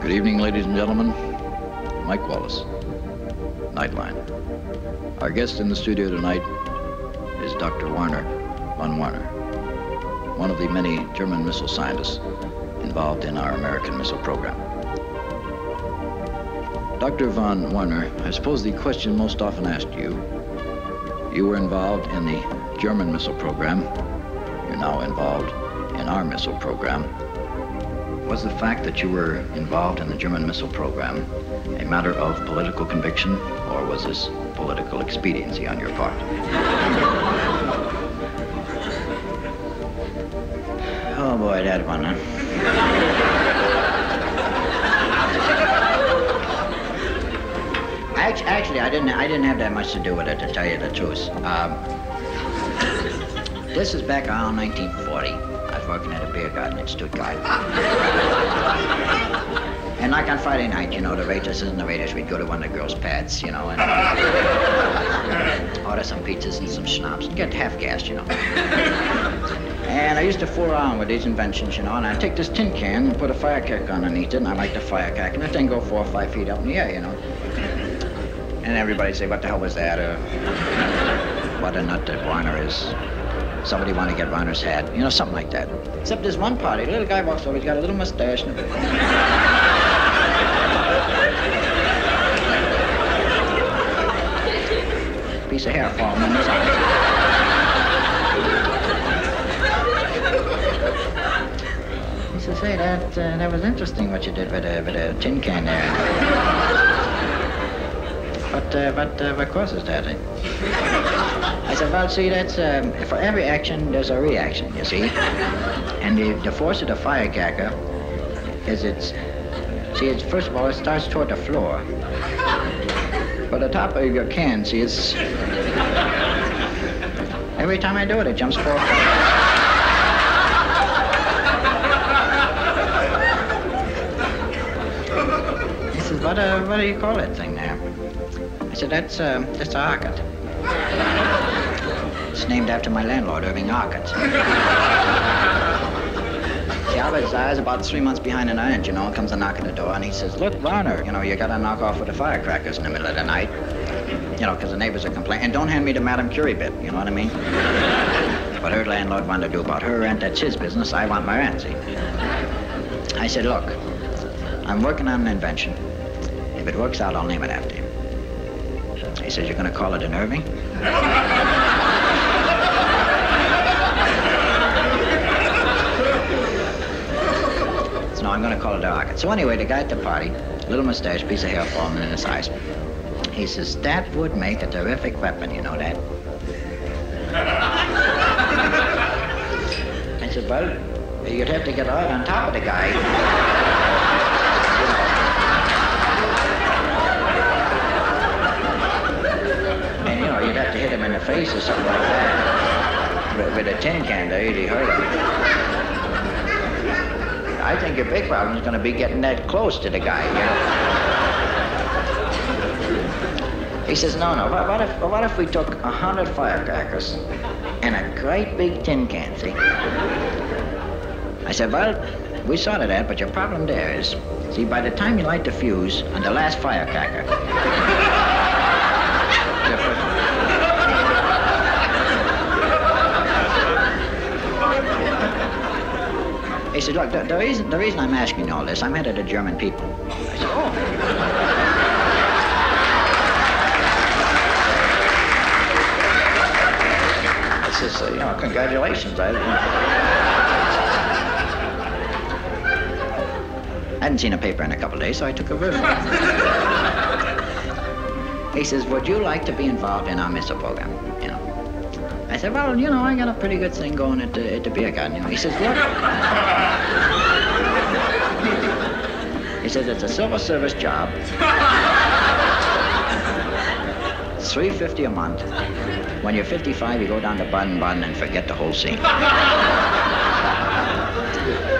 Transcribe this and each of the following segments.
Good evening, ladies and gentlemen. Mike Wallace, Nightline. Our guest in the studio tonight is Dr. Werner von Werner, one of the many German missile scientists involved in our American missile program. Dr. von Werner, I suppose the question most often asked you were involved in the German missile program, you're now involved in our missile program. Was the fact that you were involved in the German missile program a matter of political conviction, or was this political expediency on your part? Oh boy, that one, huh? Actually, I didn't have that much to do with it, to tell you the truth. This is back around 1940. I was working at a beer garden in Stuttgart. And like on Friday night, you know, the waitresses and the waiters, we'd go to one of the girls' pads, you know, and order some pizzas and some schnapps and get half-gassed, you know. And I used to fool around with these inventions, you know, and I'd take this tin can and put a firecracker underneath it, and I like the firecracker, and the thing go 4 or 5 feet up in the air, you know. And everybody say, what the hell was that? Or what a nut that Werner is. Somebody want to get Werner's hat, you know, something like that. Except there's one party, the little guy walks over, he's got a little mustache and a piece of hair falling in his eye. He says, hey, that was interesting what you did with a tin can there. But of course it's that. I said, well, see, that's, for every action, there's a reaction, you see? And the force of the firecracker is first of all, it starts toward the floor. But the top of your can, see, it's... Every time I do it, it jumps 4 or 5. He says, what do you call that thing there? I said, that's a rocket. It's named after my landlord, Irving Harkett. See, I was about 3 months behind an iron, you know, comes a knock at the door, and he says, look, Werner, you know, you gotta knock off with the firecrackers in the middle of the night. You know, because the neighbors are complaining. And don't hand me the Madame Curie bit, you know what I mean? What her landlord wanted to do about her rent, that's his business. I want my rent, see? I said, look, I'm working on an invention. If it works out, I'll name it after you. He says, you're gonna call it an Irving? So no, I'm gonna call it a rocket. So anyway, the guy at the party, little mustache, piece of hair falling in his eyes. He says, that would make a terrific weapon, you know that? I said, well, you'd have to get right on top of the guy. And, you know, you'd have to hit him in the face or something like that. With a tin can to really hurt him. I think your big problem is going to be getting that close to the guy, you know? He says, no, what if we took 100 firecrackers and a great big tin can, see? I said, well, we sorted that, but your problem there is, see, by the time you light the fuse on the last firecracker, he said, look, the reason I'm asking you all this, I'm head of the German people. I said, oh. I says, you know, congratulations. I hadn't seen a paper in a couple of days, so I took a risk. He says, would you like to be involved in our missile program? You know. I said, well, you know, I got a pretty good thing going at the beer garden. You know. He says, look. He says, it's a civil service job. It's $3.50 a month. When you're 55, you go down to Baden-Baden and forget the whole scene.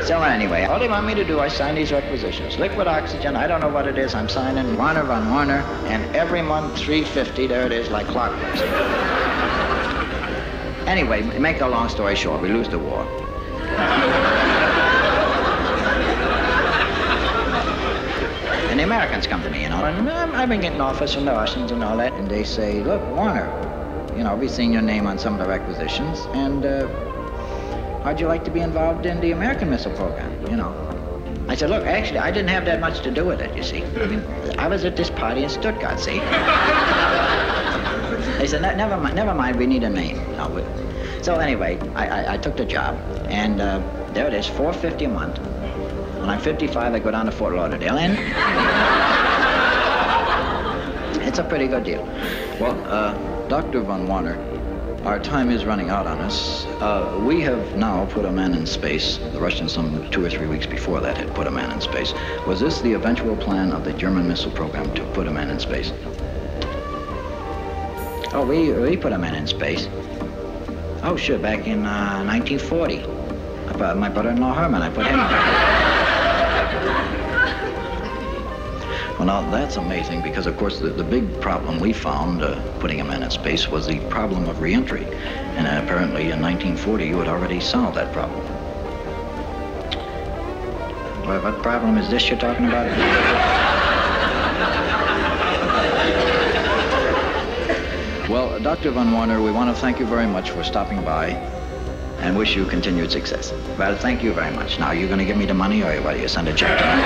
So anyway, all they want me to do, I sign these requisitions. Liquid oxygen, I don't know what it is, I'm signing Werner von Werner, and every month, $3.50, there it is, like clockwork. Anyway, make a long story short, we lose the war. Americans come to me, you know, and I've been getting offers from the Russians and all that, and they say, look, Warner, you know, we've seen your name on some of the requisitions, and how'd you like to be involved in the American missile program, you know? I said, look, actually, I didn't have that much to do with it, you see. I mean, I was at this party in Stuttgart, see? They said, never mind, we need a name. No, so anyway, I took the job, and there it is, $450 a month. When I'm 55, I go down to Fort Lauderdale, and it's a pretty good deal. Well, Dr. Von Warner, our time is running out on us. We have now put a man in space. The Russians some 2 or 3 weeks before that had put a man in space. Was this the eventual plan of the German missile program to put a man in space? Oh, we put a man in space. Oh, sure, back in 1940. My brother-in-law Herman, I put him in. Well, now, that's amazing because, of course, the big problem we found putting a man in space was the problem of re-entry. And apparently in 1940, you had already solved that problem. Well, what problem is this you're talking about? Well, Dr. Von Warner, we want to thank you very much for stopping by and wish you continued success. Well, thank you very much. Now, are you going to give me the money, or what, do you send a check to me?